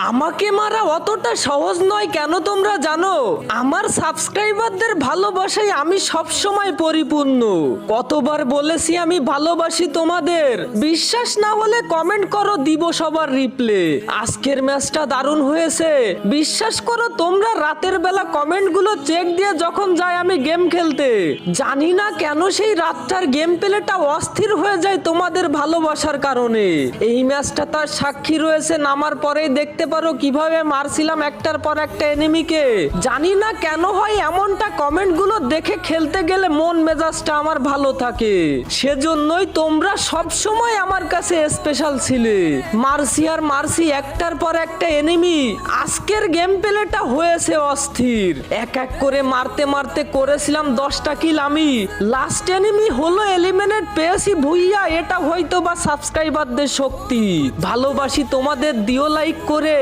আমাকে মারা অতটা সহজ নয় কেন তোমরা জানো? আমার সাবস্ক্রাইবারদের ভালোবাসায় আমি সব সময় পরিপূর্ণ। কতবার বলেছি আমি ভালোবাসি তোমাদের। বিশ্বাস না হলে কমেন্ট করো, দিব সবার রিপ্লে। আজকের ম্যাচটা দারুণ হয়েছে। বিশ্বাস করো, তোমরা রাতের বেলা কমেন্টগুলো চেক দিয়ে যখন যাই আমি গেম খেলতে, জানি না কেন সেই রাতটার গেম প্লেটা অস্থির হয়ে যায় তোমাদের ভালোবাসার কারণে। এই ম্যাচটা তার সাক্ষী রয়েছে। নামার পরেই দেখতে পারো কিভাবে মারছিলাম একটার পর একটা এনিমিকে। জানি না কেন হয় এমনটা, কমেন্টগুলো দেখে খেলতে গেলে মন মেজাজটা আমার ভালো থাকে। সেজন্যই তোমরা সব সময় আমার কাছে স্পেশাল ছিলে। মারছি আর মারছি একটার পর একটা এনিমি। আজকের গেম প্লেটা হয়েছে অস্থির। এক এক করে মারতে মারতে করেছিলাম 10টা কিল আমি। লাস্ট এনিমি হলো এলিমিনেট পেয়েছি ভুইয়া। এটা হয়তো বা সাবস্ক্রাইবারদের শক্তি। ভালোবাসি তোমাদের, দিও লাইক করে।